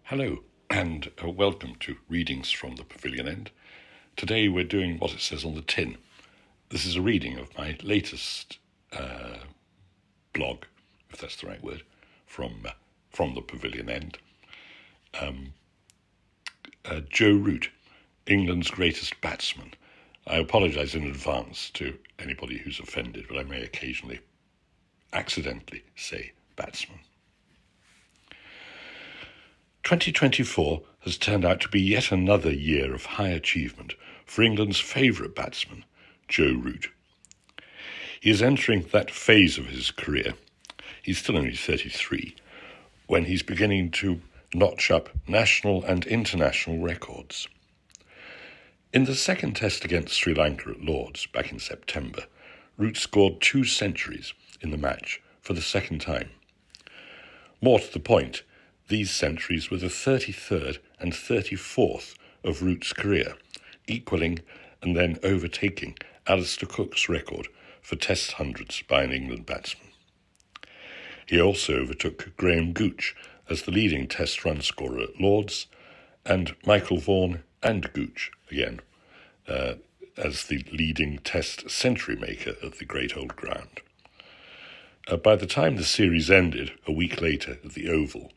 Hello, and welcome to Readings from the Pavilion End. Today we're doing what it says on the tin. This is a reading of my latest blog, if that's the right word, from the Pavilion End. Joe Root, England's greatest batsman. I apologise in advance to anybody who's offended, but I may occasionally accidentally say batsman. 2024 has turned out to be yet another year of high achievement for England's favourite batsman, Joe Root. He is entering that phase of his career, he's still only 33, when he's beginning to notch up national and international records. In the second test against Sri Lanka at Lord's back in September, Root scored 2 centuries in the match for the second time. More to the point, these centuries were the 33rd and 34th of Root's career, equalling and then overtaking Alistair Cook's record for Test hundreds by an England batsman. He also overtook Graham Gooch as the leading Test run scorer at Lord's, and Michael Vaughan and Gooch again as the leading Test century maker at the Great Old Ground. By the time the series ended, a week later at the Oval,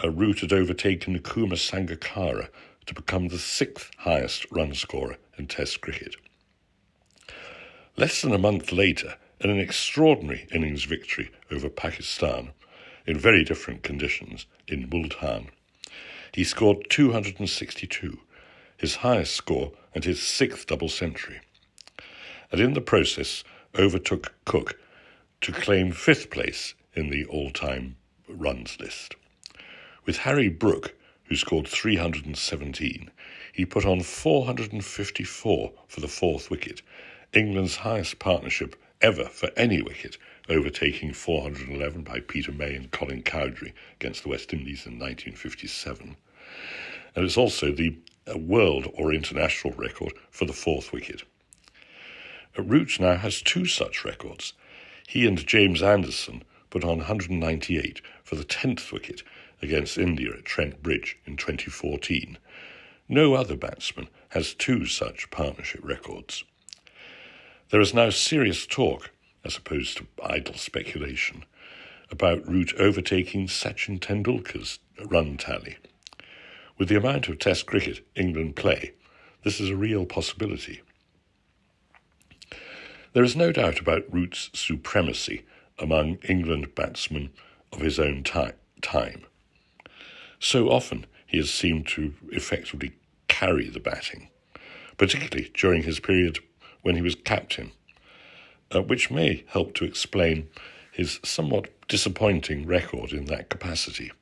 Root had overtaken Kumar Sangakkara to become the 6th highest run scorer in Test cricket. Less than a month later, in an extraordinary innings victory over Pakistan, in very different conditions, in Multan, he scored 262, his highest score and his 6th double century, and in the process overtook Cook to claim 5th place in the all-time runs list. With Harry Brook, who scored 317, he put on 454 for the 4th wicket, England's highest partnership ever for any wicket, overtaking 411 by Peter May and Colin Cowdrey against the West Indies in 1957. And it's also the world or international record for the 4th wicket. Root now has 2 such records. He and James Anderson put on 198 for the 10th wicket against India at Trent Bridge in 2014. No other batsman has 2 such partnership records. There is now serious talk, as opposed to idle speculation, about Root overtaking Sachin Tendulkar's run tally. With the amount of Test cricket England play, this is a real possibility. There is no doubt about Root's supremacy among England batsmen of his own time. So often he has seemed to effectively carry the batting, particularly during his period when he was captain, which may help to explain his somewhat disappointing record in that capacity.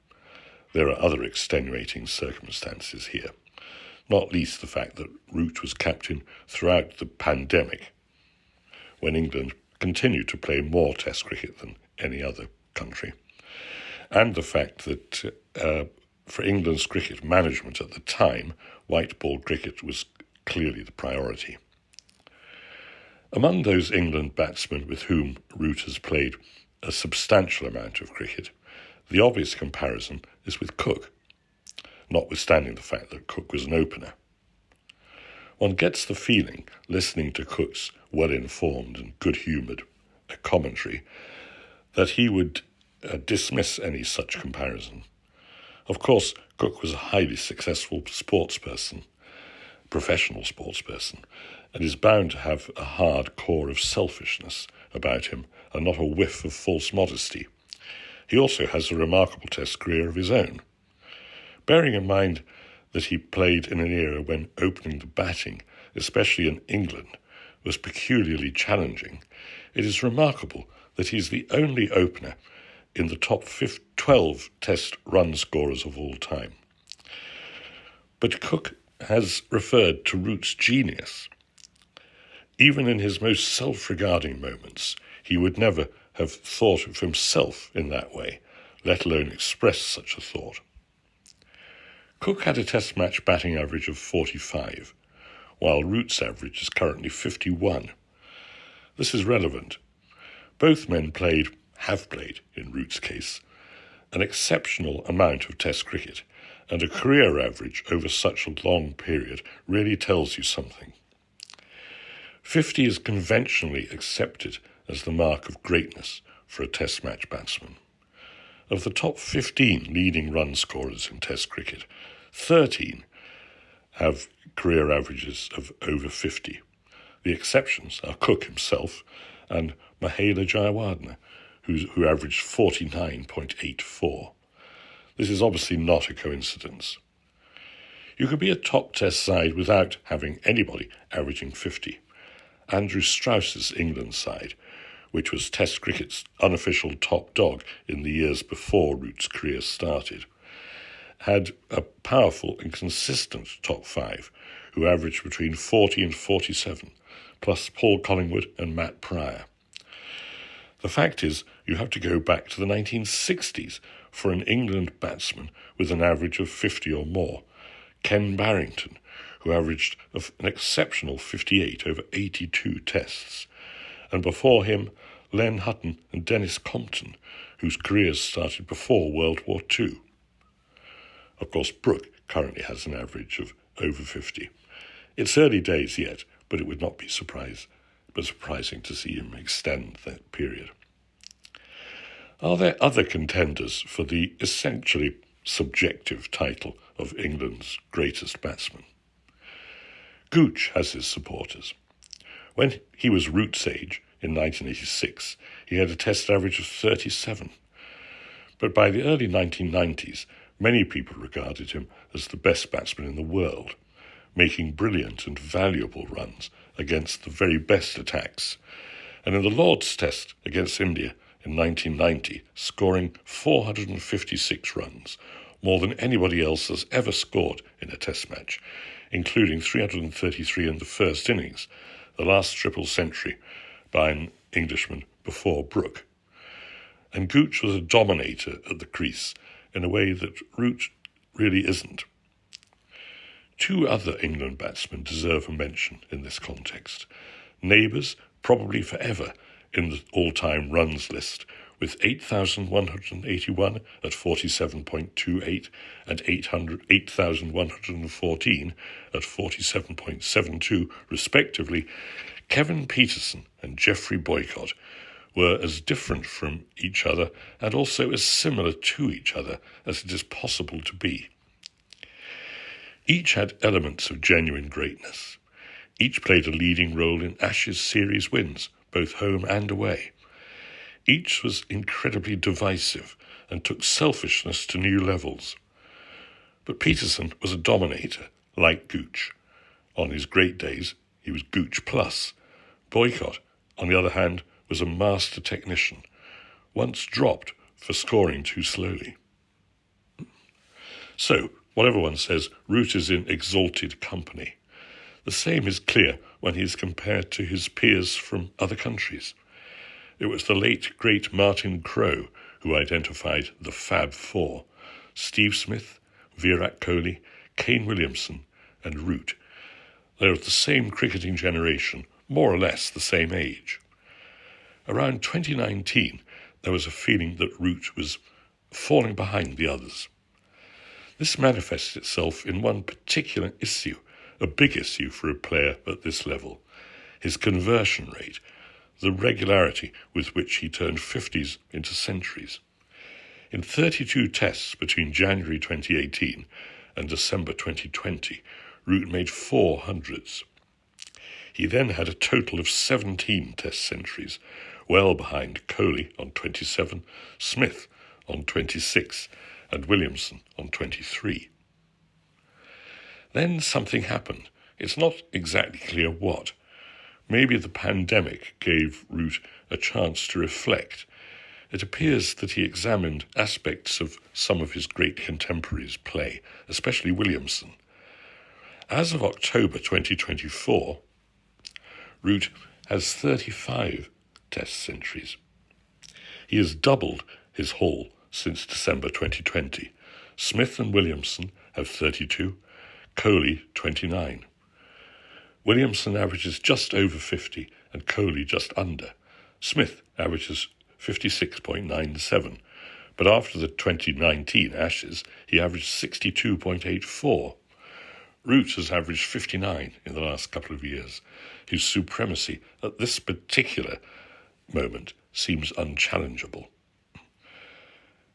There are other extenuating circumstances here, not least the fact that Root was captain throughout the pandemic, when England continued to play more Test cricket than any other country, and the fact that for England's cricket management at the time, white ball cricket was clearly the priority. Among those England batsmen with whom Root has played a substantial amount of cricket, the obvious comparison is with Cook, notwithstanding the fact that Cook was an opener. One gets the feeling, listening to Cook's well-informed and good-humoured commentary, that he would dismiss any such comparison. Of course, Cook was a highly successful professional sportsperson, and is bound to have a hard core of selfishness about him and not a whiff of false modesty. He also has a remarkable Test career of his own. Bearing in mind that he played in an era when opening the batting, especially in England, was peculiarly challenging, it is remarkable that he is the only opener in the top 12 Test run scorers of all time. But Cook has referred to Root's genius. Even in his most self-regarding moments, he would never have thought of himself in that way, let alone express such a thought. Cook had a Test match batting average of 45, while Root's average is currently 51. This is relevant. Both men have played, in Root's case, an exceptional amount of Test cricket, and a career average over such a long period really tells you something. 50 is conventionally accepted as the mark of greatness for a Test match batsman. Of the top 15 leading run scorers in Test cricket, 13 have career averages of over 50. The exceptions are Cook himself and Mahela Jayawardene, who averaged 49.84. This is obviously not a coincidence. You could be a top Test side without having anybody averaging 50. Andrew Strauss's England side, which was Test cricket's unofficial top dog in the years before Root's career started, had a powerful and consistent top five who averaged between 40 and 47, plus Paul Collingwood and Matt Pryor. The fact is, you have to go back to the 1960s for an England batsman with an average of 50 or more, Ken Barrington, who averaged an exceptional 58 over 82 tests, and before him, Len Hutton and Dennis Compton, whose careers started before World War II. Of course, Brooke currently has an average of over 50. It's early days yet, but it would not be surprising to see him extend that period. Are there other contenders for the essentially subjective title of England's greatest batsman? Gooch has his supporters. When he was Root's age, in 1986, he had a Test average of 37. But by the early 1990s, many people regarded him as the best batsman in the world, making brilliant and valuable runs against the very best attacks, and in the Lord's Test against India in 1990, scoring 456 runs, more than anybody else has ever scored in a Test match, including 333 in the first innings, the last triple century by an Englishman before Brooke. And Gooch was a dominator at the crease in a way that Root really isn't. Two other England batsmen deserve a mention in this context. Neighbours, probably forever in the all-time runs list, with 8,181 at 47.28 and 8,114 at 47.72 respectively, Kevin Pietersen and Geoffrey Boycott were as different from each other and also as similar to each other as it is possible to be. Each had elements of genuine greatness. Each played a leading role in Ashes series wins, both home and away. Each was incredibly divisive and took selfishness to new levels. But Pietersen was a dominator, like Gooch. On his great days, he was Gooch plus. Boycott, on the other hand, was a master technician, once dropped for scoring too slowly. So, whatever one says, Root is in exalted company. The same is clear when he is compared to his peers from other countries. It was the late, great Martin Crowe who identified the Fab Four: Steve Smith, Virat Kohli, Kane Williamson, and Root. They're of the same cricketing generation, more or less the same age. Around 2019, there was a feeling that Root was falling behind the others. This manifests itself in one particular issue, a big issue for a player at this level: his conversion rate, the regularity with which he turned 50s into centuries. In 32 tests between January 2018 and December 2020, Root made 4 hundreds. He then had a total of 17 Test centuries, well behind Kohli on 27, Smith on 26, and Williamson on 23. Then something happened. It's not exactly clear what. Maybe the pandemic gave Root a chance to reflect. It appears that he examined aspects of some of his great contemporaries' play, especially Williamson. As of October 2024, Root has 35 Test centuries. He has doubled his haul since December 2020. Smith and Williamson have 32, Kohli 29. Williamson averages just over 50 and Kohli just under. Smith averages 56.97, but after the 2019 Ashes, he averaged 62.84. Root has averaged 59 in the last couple of years. His supremacy at this particular moment seems unchallengeable.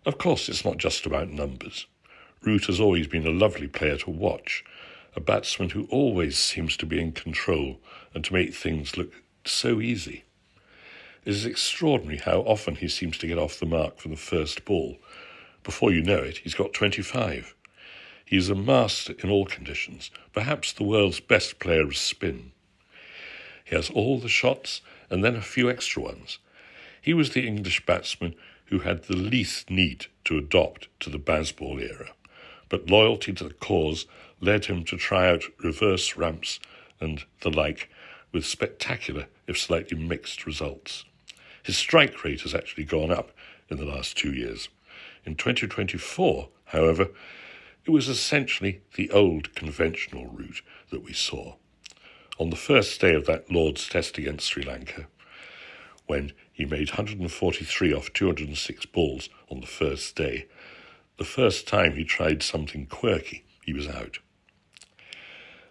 Of course, it's not just about numbers. Root has always been a lovely player to watch, a batsman who always seems to be in control and to make things look so easy. It is extraordinary how often he seems to get off the mark from the first ball. Before you know it, he's got 25. He is a master in all conditions, perhaps the world's best player of spin. He has all the shots and then a few extra ones. He was the English batsman who had the least need to adopt to the Bazball era, but loyalty to the cause led him to try out reverse ramps and the like with spectacular, if slightly mixed, results. His strike rate has actually gone up in the last 2 years. In 2024, however, it was essentially the old conventional route that we saw. On the first day of that Lord's Test against Sri Lanka, when he made 143 off 206 balls on the first day, the first time he tried something quirky, he was out.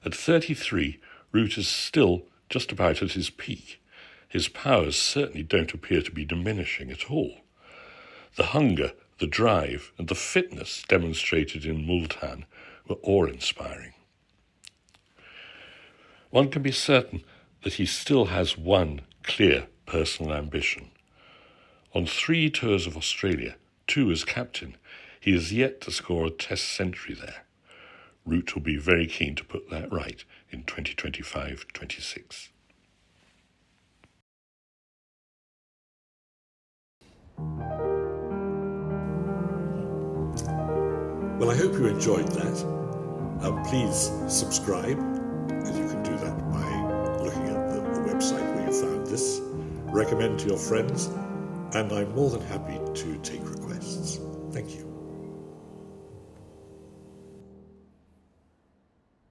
At 33, Root is still just about at his peak. His powers certainly don't appear to be diminishing at all. The hunger, the drive, and the fitness demonstrated in Multan were awe-inspiring. One can be certain that he still has one clear personal ambition. On 3 tours of Australia, 2 as captain, he has yet to score a Test century there. Root will be very keen to put that right in 2025-26. Well, I hope you enjoyed that. Please subscribe, and you can do that by looking at the website where you found this. Recommend to your friends, and I'm more than happy to take requests. Thank you.